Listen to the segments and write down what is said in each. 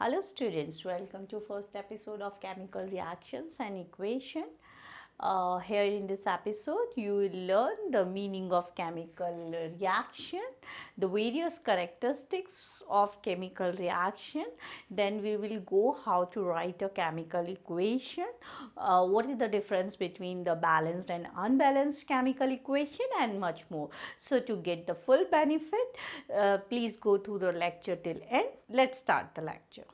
Hello students, welcome to first episode of chemical reactions and equation. Here in this episode you will learn the meaning of chemical reaction, the various characteristics of chemical reaction, then we will go how to write a chemical equation, what is the difference between the balanced and unbalanced chemical equation and much more. So to get the full benefit, please go through the lecture till end. Let's start the lecture.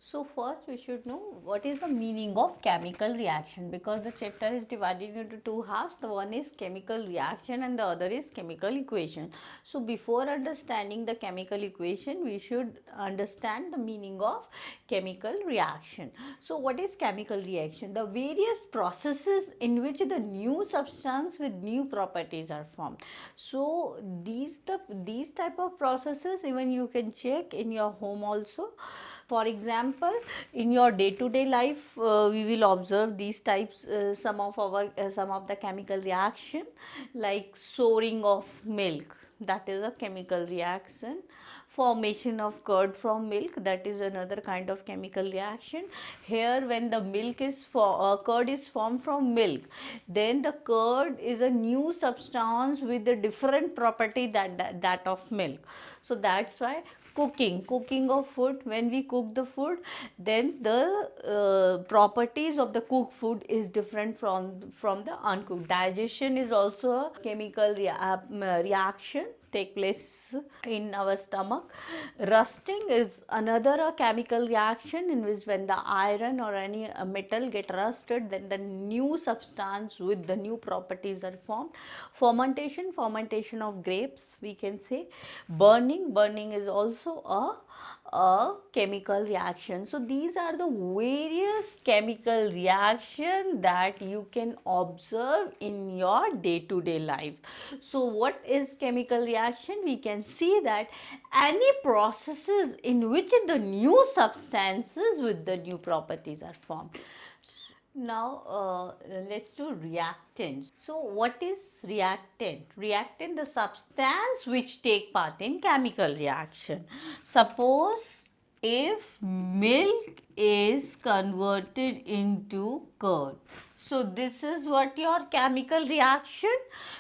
So first we should know what is the meaning of chemical reaction, because the chapter is divided into two halves. The one is chemical reaction and the other is chemical equation. So before understanding the chemical equation, we should understand the meaning of chemical reaction. So what is chemical reaction? The various processes in which the new substance with new properties are formed. So these type of processes even you can check in your home also. For example, in your day-to-day life, we will observe these types, some of the chemical reaction, like souring of milk, that is a chemical reaction. Formation of curd from milk, that is another kind of chemical reaction. Here, when the curd is formed from milk, then the curd is a new substance with a different property that of milk. So that's why cooking of food, when we cook the food, then the properties of the cooked food is different from the uncooked. Digestion is also a chemical reaction take place in our stomach. Rusting is another chemical reaction in which when the iron or any metal get rusted, then the new substance with the new properties are formed. Fermentation of grapes, we can say. Burning is also a chemical reaction. So these are the various chemical reaction that you can observe in your day-to-day life. So what is chemical reaction? We can see that any processes in which the new substances with the new properties are formed. Now let's do reactants. So what is reactant? Reactant, the substance which take part in chemical reaction. Suppose if milk is converted into curd. So this is what your chemical reaction.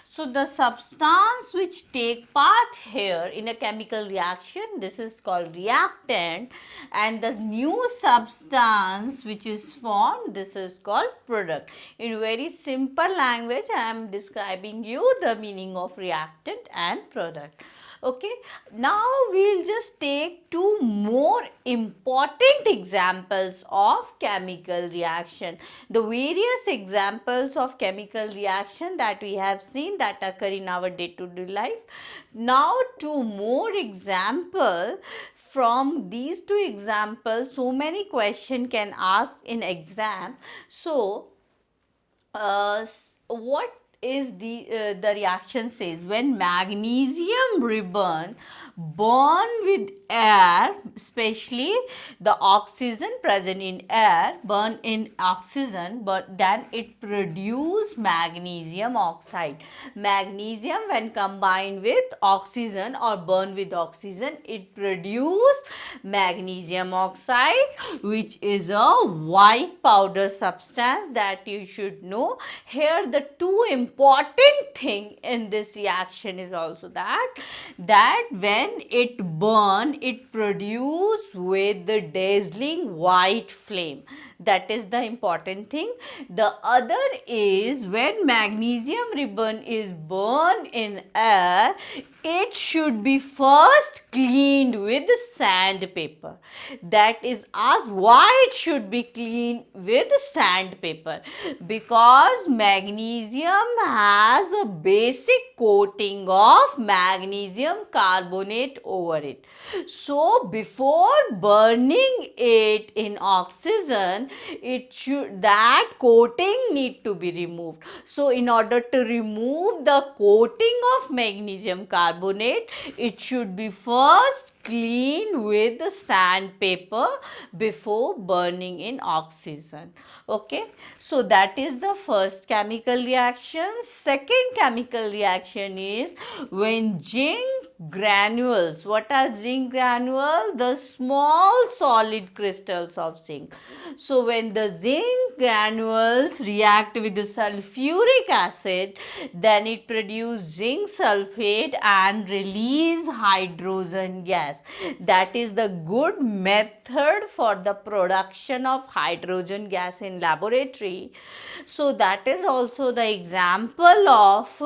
So the substance which take part here in a chemical reaction, this is called reactant, and the new substance which is formed, this is called product. In very simple language, I am describing you the meaning of reactant and product. Okay, now we'll just take two more important examples of chemical reaction. The various examples of chemical reaction that we have seen that occur in our day-to-day life. Now two more examples. From these two examples, so many questions can ask in exam. So what is the reaction says when magnesium ribbon burn with air, especially the oxygen present in air burn in oxygen, but then it produce magnesium oxide. Magnesium when combined with oxygen or burn with oxygen, it produce magnesium oxide, which is a white powder substance that you should know. Here the two important thing in this reaction is also that when it burn, it produce with the dazzling white flame. That is the important thing. The other is when magnesium ribbon is burned in air, it should be first cleaned with sandpaper. That is asked why it should be cleaned with sandpaper, because magnesium has a basic coating of magnesium carbonate over it. So before burning it in oxygen, that coating need to be removed. So in order to remove the coating of magnesium carbonate, it should be first cleaned with the sandpaper before burning in oxygen. Okay, so that is the first chemical reaction. Second chemical reaction is when zinc granules. What are zinc granules? The small solid crystals of zinc. So when the zinc granules react with the sulfuric acid, then it produces zinc sulfate and release hydrogen gas. That is the good method for the production of hydrogen gas in laboratory. So that is also the example of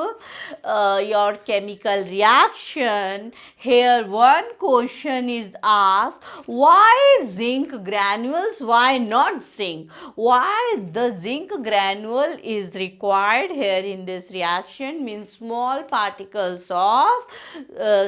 your chemical reaction. Here one question is asked, why zinc granules, why not zinc? Why the zinc granule is required here in this reaction? Means small particles of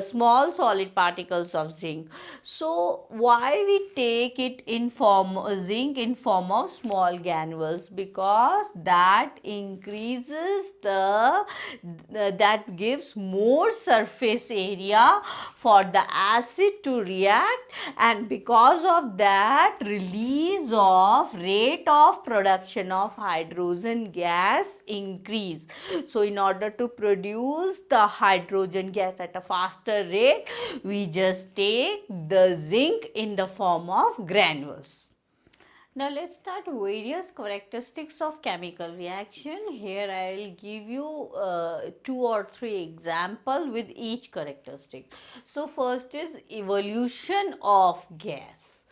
small solid particles of zinc. So why we take it in form zinc in form of small granules? Because that increases that gives more surface area for the acid to react, and because of that rate of production of hydrogen gas increase. So in order to produce the hydrogen gas at a faster rate, we just take the zinc in the form of granules. Now let's start various characteristics of chemical reaction. Here I will give you 2 or 3 example with each characteristic. So first is evolution of gas.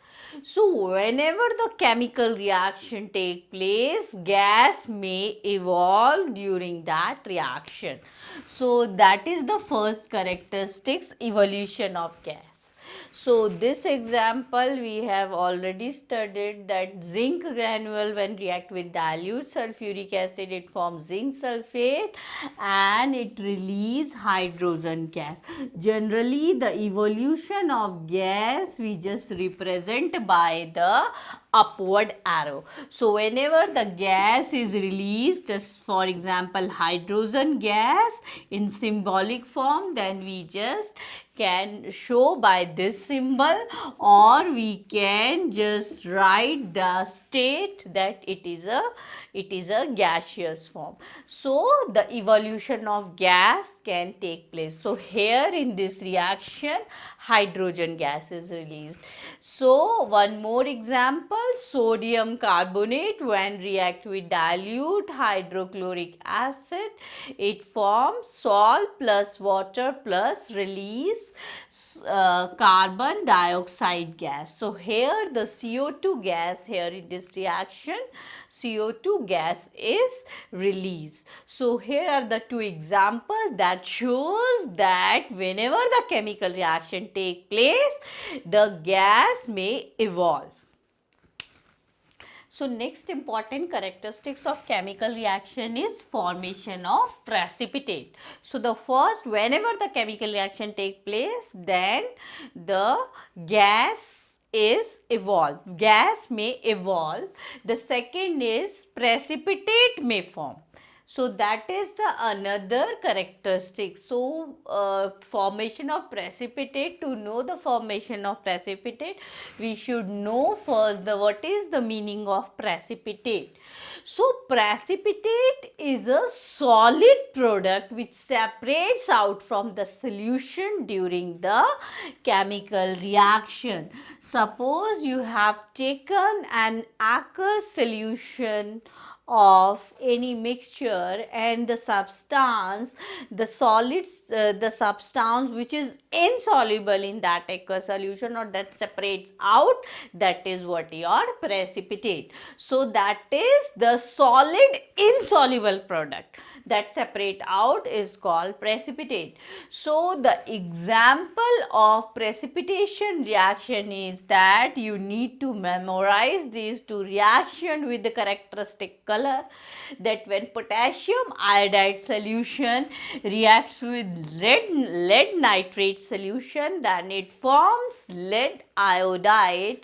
So whenever the chemical reaction take place, gas may evolve during that reaction. So that is the first characteristics, evolution of gas. So this example we have already studied that zinc granule when react with dilute sulfuric acid, it forms zinc sulfate and it release hydrogen gas. Generally the evolution of gas we just represent by the upward arrow. So whenever the gas is released, as for example hydrogen gas in symbolic form, then we just can show by this symbol, or we can just write the state that it is a gaseous form. So the evolution of gas can take place. So here in this reaction hydrogen gas is released. So one more example, sodium carbonate when react with dilute hydrochloric acid, it forms salt plus water plus release carbon dioxide gas. So here the CO2 gas here in this reaction, CO2 gas is released. So here are the 2 examples that shows that whenever the chemical reaction take place, the gas may evolve. So next important characteristics of chemical reaction is formation of precipitate. So the first, whenever the chemical reaction take place, then the gas may evolve. The second is precipitate may form. So that is the another characteristic. So formation of precipitate, to know the formation of precipitate, we should know first what is the meaning of precipitate. So precipitate is a solid product which separates out from the solution during the chemical reaction. Suppose you have taken an aqueous solution of any mixture and the substance, the substance which is insoluble in that aqueous solution or that separates out, that is what your precipitate. So that is the solid insoluble product that separate out is called precipitate. So the example of precipitation reaction is that you need to memorize these 2 reaction with the characteristic color color, that when potassium iodide solution reacts with lead nitrate solution, then it forms lead iodide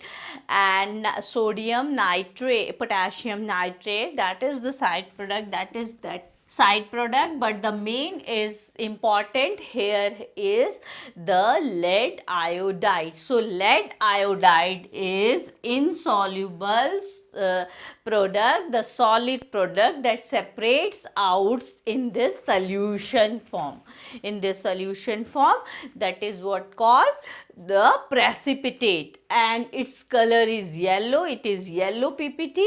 and sodium nitrate, potassium nitrate, that is the side product, side product, but the main is important here is the lead iodide. So lead iodide is insoluble product, the solid product that separates out in this solution form. In this solution form, that is what called the precipitate, and its color is yellow. It is yellow PPT.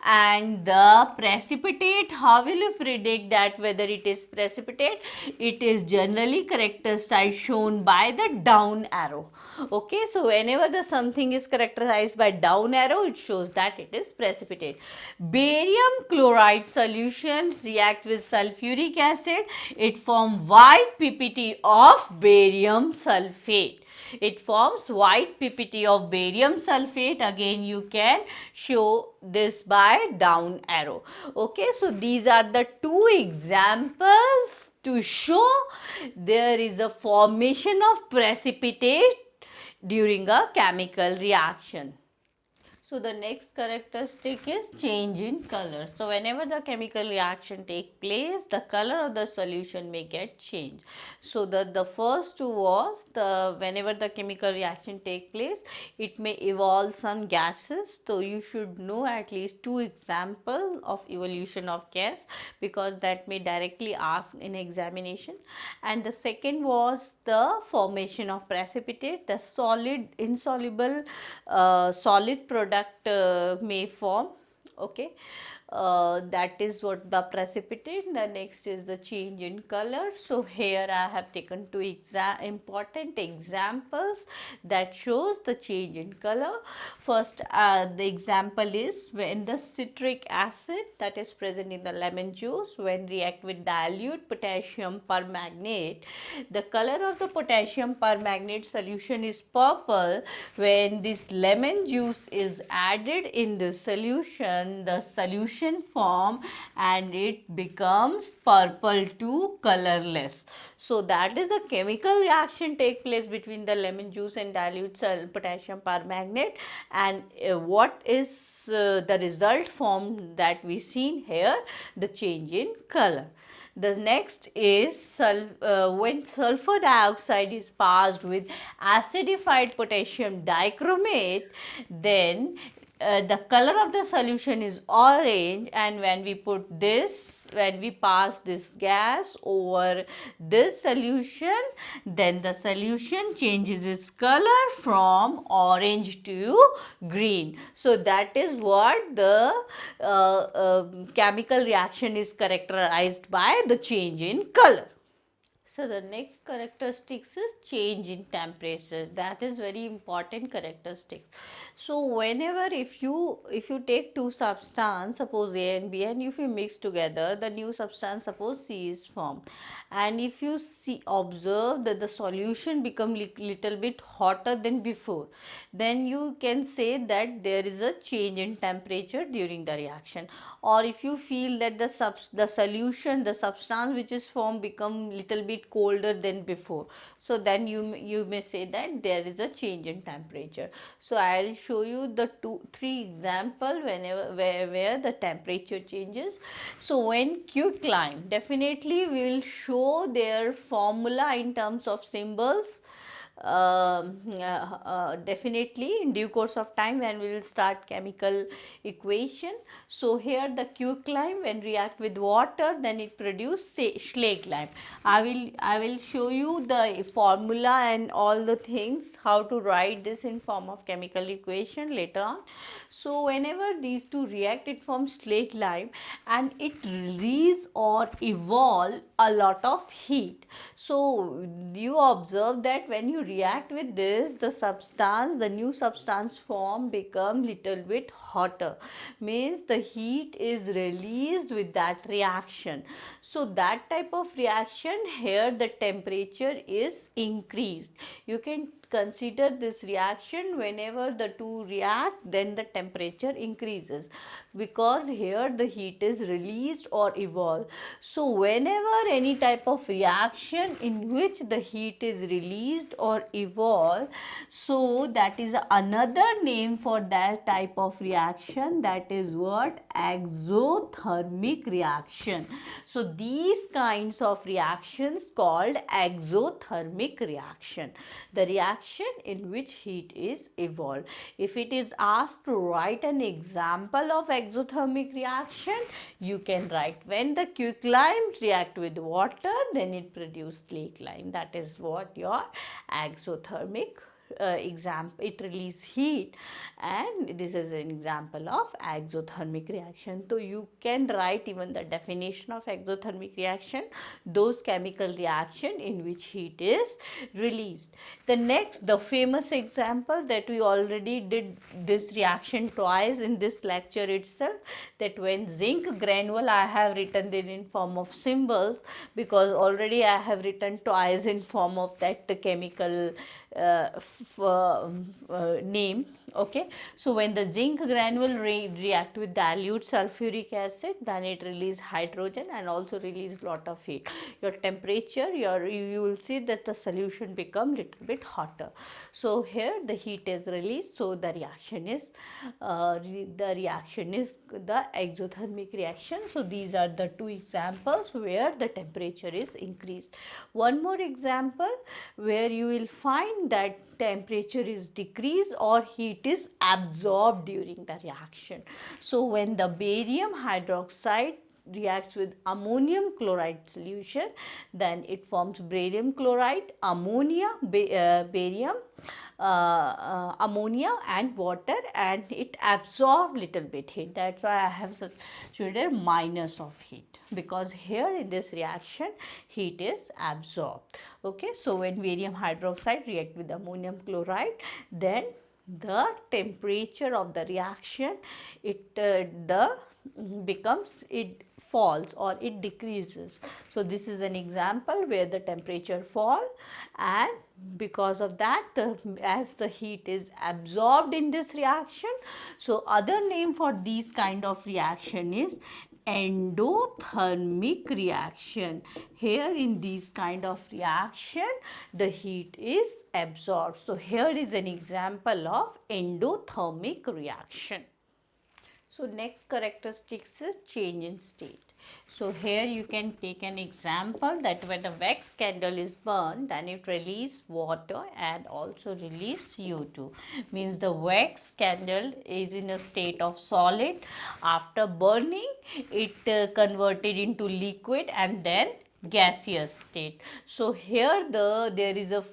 And the precipitate, how will you predict that whether it is precipitate? It is generally characterized shown by the down arrow. Okay, so whenever the something is characterized by down arrow, it shows that it is precipitate. Barium chloride solutions react with sulfuric acid. It forms white PPT of barium sulfate. It forms white PPT of barium sulfate. Again, you can show this by down arrow. Okay, so these are the two examples to show there is a formation of precipitate during a chemical reaction. So the next characteristic is change in color. So whenever the chemical reaction take place, the color of the solution may get changed. So the first was the whenever the chemical reaction take place, it may evolve some gases. So you should know at least two examples of evolution of gas, because that may directly ask in examination. And the second was the formation of precipitate, the solid insoluble solid product may form. Okay, that is what the precipitate. The next is the change in color. So here I have taken two important examples that shows the change in color. First, the example is when the citric acid that is present in the lemon juice, when react with dilute potassium permanganate, the color of the potassium permanganate solution is purple. When this lemon juice is added in the solution form and it becomes purple to colorless. So that is the chemical reaction take place between the lemon juice and dilute potassium permanganate, and what is the result form that we seen here, the change in color. The next is when sulfur dioxide is passed with acidified potassium dichromate, then the color of the solution is orange, and when we pass this gas over this solution, then the solution changes its color from orange to green. So that is what the chemical reaction is characterized by, the change in color. So the next characteristics is change in temperature. That is very important characteristic. So whenever if you take two substance, suppose A and B, and if you mix together, the new substance suppose C is formed, and if you observe that the solution become little bit hotter than before, then you can say that there is a change in temperature during the reaction. Or if you feel that the solution, the substance which is formed become little bit colder than before, so then you may say that there is a change in temperature. So I will show you the three example where the temperature changes. So when quicklime, definitely we will show their formula in terms of symbols. Definitely in due course of time when we will start chemical equation. So here the quicklime when react with water, then it produce slag lime. I will show you the formula and all the things how to write this in form of chemical equation later on. So whenever these two react, it forms slag lime and it release or evolve a lot of heat. So you observe that when you react with this, the new substance form become little bit hotter, means the heat is released with that reaction. So that type of reaction, here the temperature is increased. You can consider this reaction whenever the two react, then the temperature increases, because here the heat is released or evolved. So whenever any type of reaction in which the heat is released or evolved, so that is another name for that type of reaction, that is what? Exothermic reaction. So these kinds of reactions called exothermic reaction, the reaction in which heat is evolved. If it is asked to write an example of exothermic reaction, you can write, when the quicklime react with water, then it produces slaked-lime. That is what your exothermic example, it release heat, and this is an example of exothermic reaction. So you can write even the definition of exothermic reaction, those chemical reaction in which heat is released. The next, the famous example that we already did this reaction twice in this lecture itself, that when zinc granule, I have written it in form of symbols because already I have written twice in form of that chemical name. Okay, so when the zinc granule react with dilute sulfuric acid, then it release hydrogen and also release lot of heat. Your temperature, you will see that the solution become little bit hotter. So here the heat is released, so the reaction is the exothermic reaction. So these are the two examples where the temperature is increased. One more example where you will find that temperature is decreased or heat is absorbed during the reaction. So when the barium hydroxide reacts with ammonium chloride solution, then it forms barium chloride, ammonia, barium, ammonia and water, and it absorbs little bit heat. That's why I have substituted minus of heat, because here in this reaction heat is absorbed. Okay, so when barium hydroxide react with ammonium chloride, then the temperature of the reaction, it falls or it decreases. So this is an example where the temperature fall, and because of that, as the heat is absorbed in this reaction, so other name for these kind of reaction is endothermic reaction. Here in these kind of reaction, the heat is absorbed. So here is an example of endothermic reaction. So next characteristics is change in state. So here you can take an example that when a wax candle is burned, then it release water and also release CO2. Means the wax candle is in a state of solid. After burning, it converted into liquid and then gaseous state. So here there is a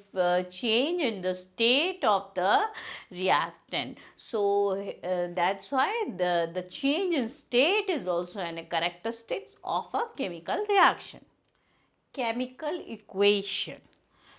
change in the state of the reactant. So that's why the change in state is also a characteristics of a chemical reaction. Chemical equation.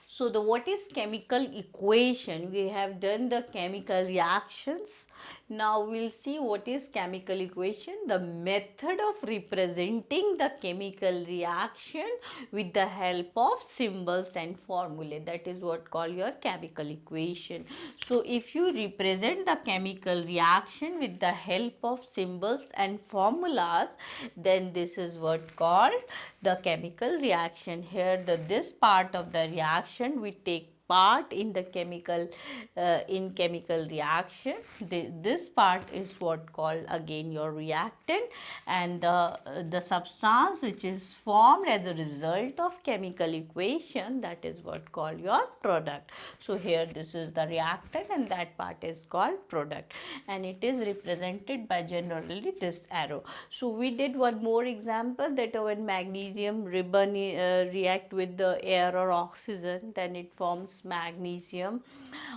So what is chemical equation? We have done the chemical reactions. Now we'll see what is chemical equation, the method of representing the chemical reaction with the help of symbols and formulae. That is what call your chemical equation. So if you represent the chemical reaction with the help of symbols and formulas, then this is what called the chemical reaction. Here this part of the reaction we take part in the chemical reaction. This part is what called again your reactant, and the substance which is formed as a result of chemical equation, that is what called your product. So here this is the reactant and that part is called product, and it is represented by generally this arrow. So we did one more example, that when magnesium ribbon react with the air or oxygen, then it forms magnesium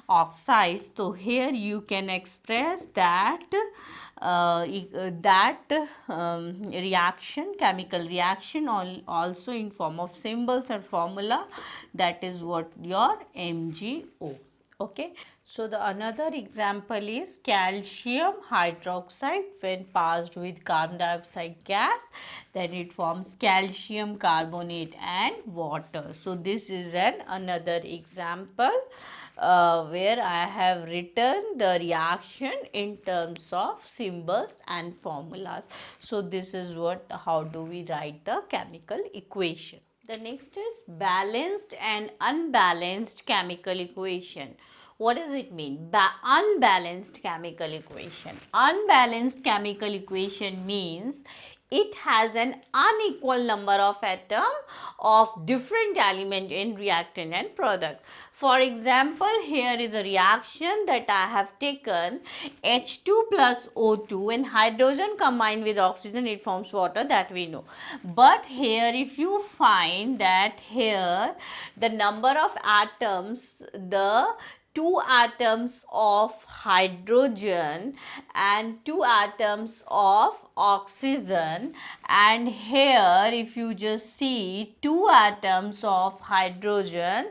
oxide. So here you can express that reaction, chemical reaction, also in form of symbols and formula, that is what your MgO. Okay, so the another example is calcium hydroxide. When passed with carbon dioxide gas, then it forms calcium carbonate and water. So this is an another example where I have written the reaction in terms of symbols and formulas. So this is what, how do we write the chemical equation. The next is balanced and unbalanced chemical equation. What does it mean? Unbalanced chemical equation. Unbalanced chemical equation means it has an unequal number of atoms of different element in reactant and product. For example, here is a reaction that I have taken H2 plus O2 and hydrogen combined with oxygen, it forms water, that we know. But here if you find that here the number of atoms, the two atoms of hydrogen and two atoms of oxygen, and here if you just see two atoms of hydrogen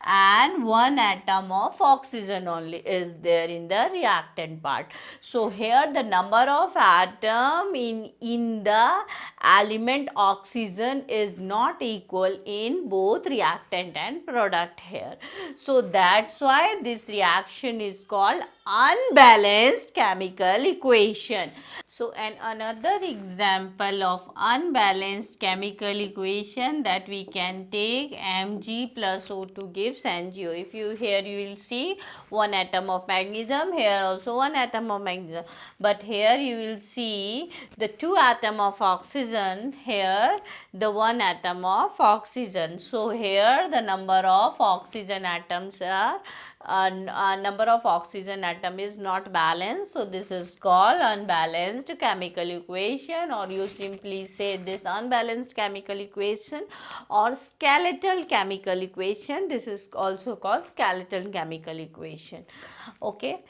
and one atom of oxygen only is there in the reactant part. So here the number of atom in the element oxygen is not equal in both reactant and product here. So that's why this reaction is called unbalanced chemical equation. So and another example of unbalanced chemical equation that we can take, Mg plus O2 gives NgO. If you here you will see one atom of magnesium, here also one atom of magnesium, but here you will see the two atom of oxygen, here the one atom of oxygen. So here the number of oxygen atoms are number of oxygen atom is not balanced. So this is called unbalanced chemical equation, or you simply say this unbalanced chemical equation or skeletal chemical equation. This is also called skeletal chemical equation. Okay,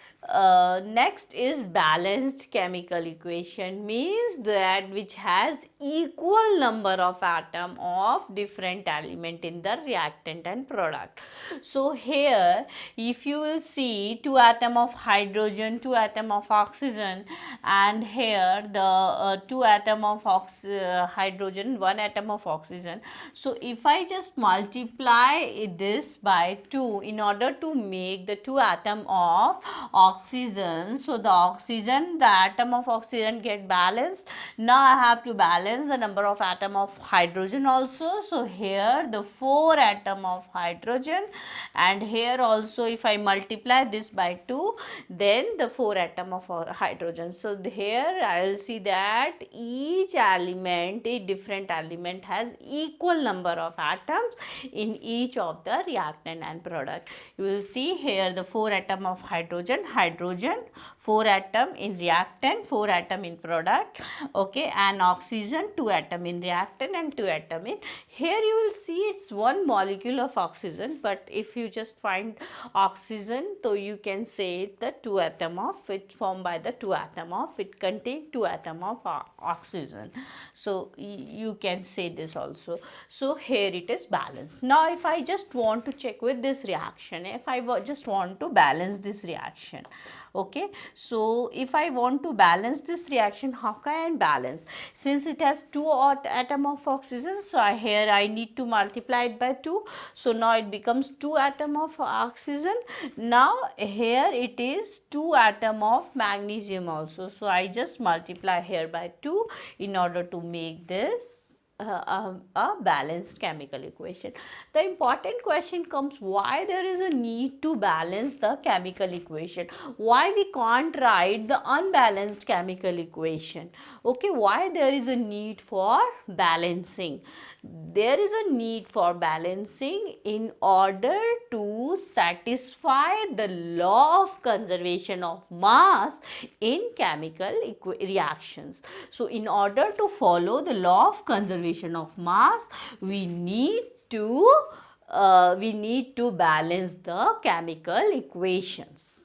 next is balanced chemical equation, means that which has equal number of atom of different element in the reactant and product. So here if you will see two atom of hydrogen, two atom of oxygen, and here the two atom of hydrogen, one atom of oxygen. So if I just multiply this by 2 in order to make the two atom of oxygen, so the atom of oxygen get balanced. Now I have to balance the number of atom of hydrogen also. So here the 4 atom of hydrogen, and here also if I multiply this by 2, then the 4 atom of hydrogen. So here I will see that each element, a different element has equal number of atoms in each of the reactant and product. You will see here the 4 atom of hydrogen, 4 atom in reactant, 4 atom in product, okay, and oxygen 2 atom in reactant and 2 atom in. Here you will see it's one molecule of oxygen, but if you just find oxygen, so you can say the 2 atom of it formed by the 2 atom of it contain 2 atom of oxygen. So you can say this also. So here it is balanced. Now if I just want to check with this reaction, if I just want to balance this reaction, okay, so if I want to balance this reaction, how can I balance? Since it has 2 atom of oxygen, so here I need to multiply it by 2. So now it becomes 2 atom of oxygen. Now here it is 2 atom of magnesium also. So I just multiply here by 2 in order to make this a balanced chemical equation. The important question comes, why there is a need to balance the chemical equation? Why we can't write the unbalanced chemical equation? Okay, why there is a need for balancing? There is a need for balancing in order to satisfy the law of conservation of mass in chemical reactions. So in order to follow the law of conservation of mass, we need to balance the chemical equations.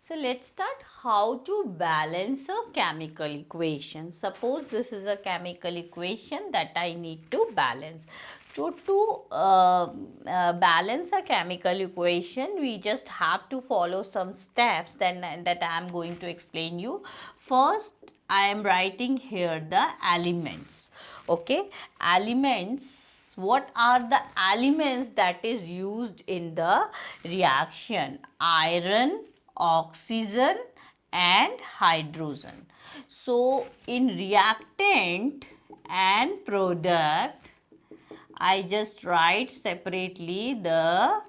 So let's start how to balance a chemical equation. Suppose this is a chemical equation that I need to balance. To balance a chemical equation, we just have to follow some steps that I am going to explain you. First, I am writing here the elements. Okay, elements. What are the elements that is used in the reaction? Iron, oxygen, and hydrogen. So, in reactant and product, I just write separately the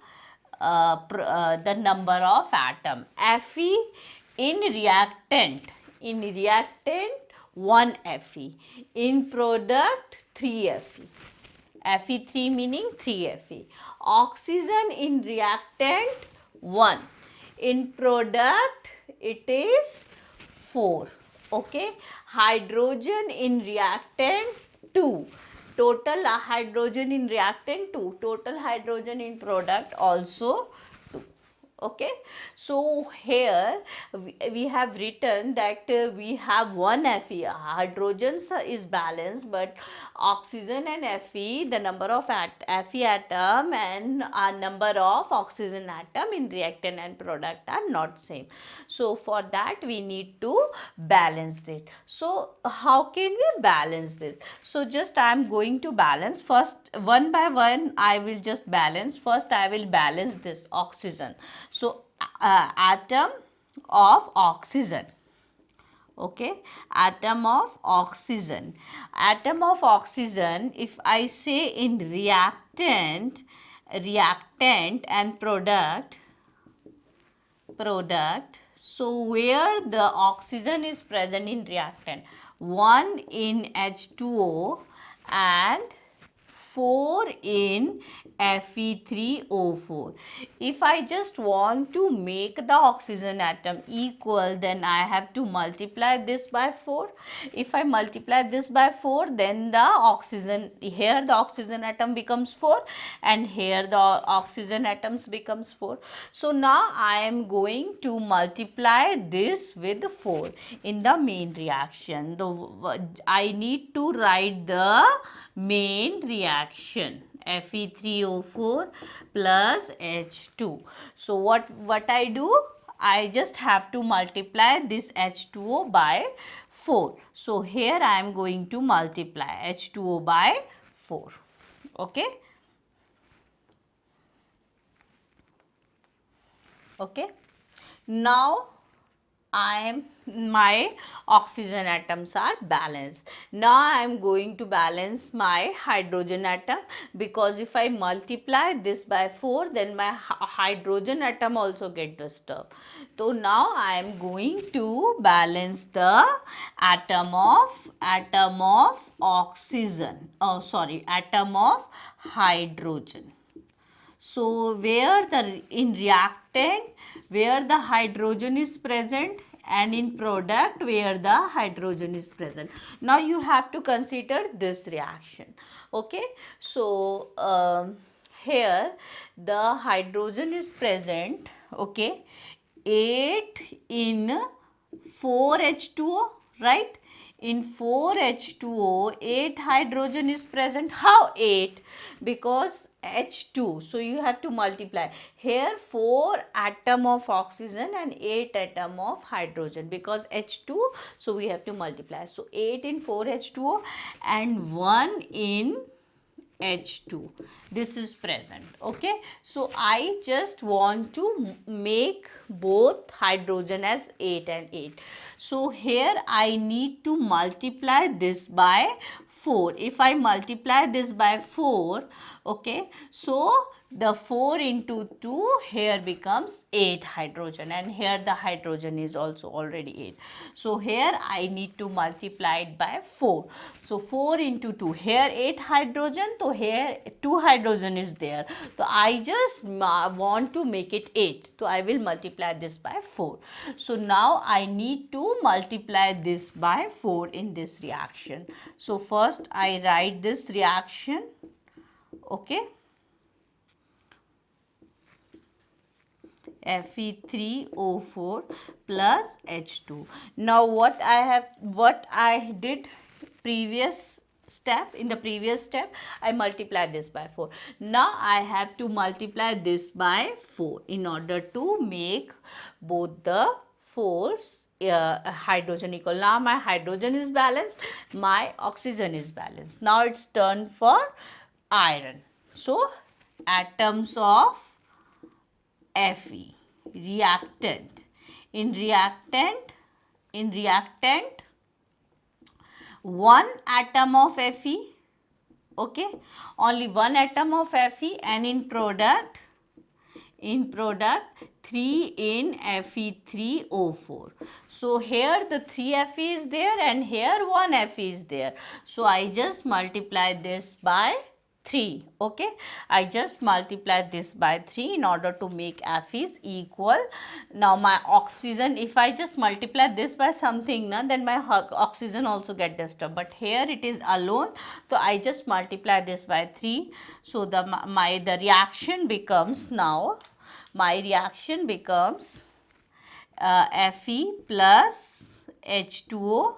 number of atom. Fe in reactant, 1 Fe, in product 3 Fe. Fe3 meaning 3 Fe. Oxygen in reactant 1. In product it is 4. Okay. Hydrogen in reactant 2. Total hydrogen in reactant 2. Total hydrogen in product also 2. Okay, so here we have written that we have one Fe. Hydrogens is balanced, but oxygen and Fe, the number of Fe atom and number of oxygen atom in reactant and product are not same. So for that we need to balance it. So how can we balance this? So just I am going to balance first, one by one I will just balance. First I will balance this oxygen. So atom of oxygen. Okay, atom of oxygen. Atom of oxygen, if I say in reactant and product, so where the oxygen is present in reactant? 1 in H2O and 4 in Fe3O4. If I just want to make the oxygen atom equal, then I have to multiply this by 4. If I multiply this by 4, then the oxygen, here the oxygen atom becomes 4 and here the oxygen atoms becomes 4. So now I am going to multiply this with 4 in the main reaction. I need to write the main reaction. Fe3O4 plus H2. So what I do? I just have to multiply this H2O by 4. So here I am going to multiply H2O by 4. Okay. Okay. Now my oxygen atoms are balanced. Now I am going to balance my hydrogen atom, because if I multiply this by 4, then my hydrogen atom also get disturbed. So now I am going to balance the atom of oxygen. Oh sorry, atom of hydrogen. So where in reactant where the hydrogen is present and in product where the hydrogen is present. Now you have to consider this reaction. Okay. So here the hydrogen is present. Okay. 8 in 4H2O, right? In 4H2O, 8 hydrogen is present. How 8? Because H2. So you have to multiply. Here 4 atom of oxygen and 8 atom of hydrogen, because H2. So we have to multiply. So 8 in 4H2O and 1 in H2. This is present. Okay. So I just want to make both hydrogen as 8 and 8. So here I need to multiply this by 4. If I multiply this by 4, okay, so the 4 into 2 here becomes 8 hydrogen, and here the hydrogen is also already 8. So here I need to multiply it by 4. So 4 into 2, here 8 hydrogen, so here 2 hydrogen is there. So I just want to make it 8. So I will multiply this by 4. So now I need to multiply this by 4 in this reaction. So first I write this reaction. Okay. Fe3O4 plus H2. Now what I did previous step, in the previous step, I multiply this by 4. Now I have to multiply this by 4 in order to make both the 4's hydrogen equal. Now my hydrogen is balanced, my oxygen is balanced. Now it's turn for iron. So atoms of Fe, reactant. In reactant, one atom of Fe, okay, only one atom of Fe, and in product 3 in Fe3O4. So here the 3 Fe is there and here 1 Fe is there. So I just multiply this by 3, okay. I just multiply this by 3 in order to make Fe's equal. Now my oxygen, if I just multiply this by something, then my oxygen also get disturbed, but here it is alone, so I just multiply this by 3. So the reaction becomes, now my reaction becomes Fe plus H2O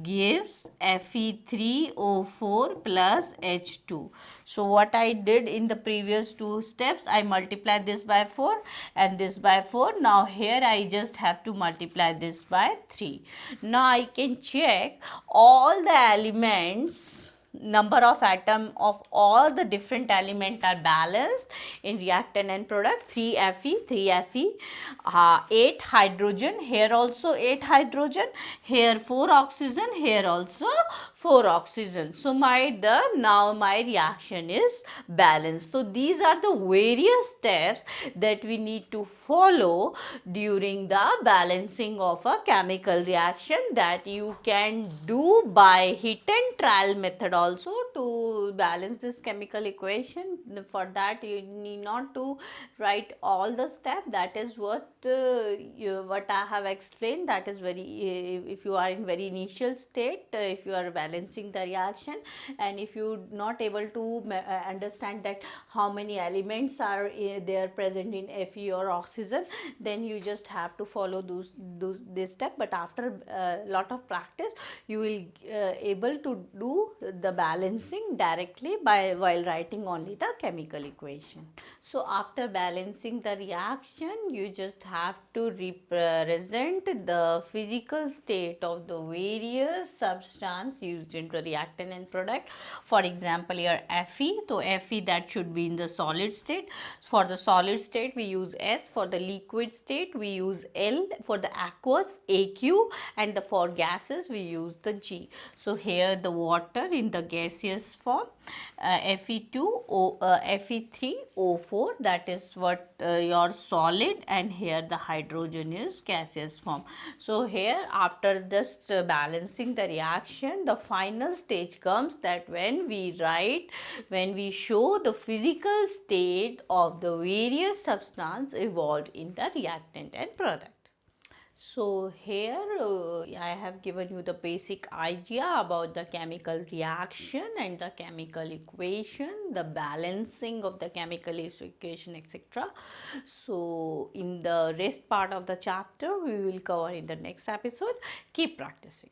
gives Fe3O4 plus H2. So what I did in the previous two steps, I multiplied this by 4 and this by 4. Now here I just have to multiply this by 3. Now I can check all the elements, number of atom of all the different element are balanced in reactant and product. 3 Fe, 8 hydrogen, here also 8 hydrogen, here 4 oxygen, here also 4 oxygen. So now my reaction is balanced. So these are the various steps that we need to follow during the balancing of a chemical reaction, that you can do by hit and trial method also to balance this chemical equation. For that you need not to write all the steps. That is what I have explained. That is very, if you are in very initial state, if you are balancing the reaction, and if you not able to understand that how many elements are there present in Fe or oxygen, then you just have to follow this step. But after lot of practice, you will able to do the balancing directly while writing only the chemical equation. So after balancing the reaction, you just have to represent the physical state of the various substance used in the reactant and product. For example, here Fe, so Fe that should be in the solid state. For the solid state we use S, for the liquid state we use L, for the aqueous AQ, and for gases we use the G. So here the water in the gaseous form, Fe3O4, that is what your solid, and here the hydrogen is gaseous form. So here after just balancing the reaction, the final stage comes, that when we show the physical state of the various substance evolved in the reactant and product. So here I have given you the basic idea about the chemical reaction and the chemical equation, the balancing of the chemical equation, etc. So in the rest part of the chapter we will cover in the next episode. Keep practicing.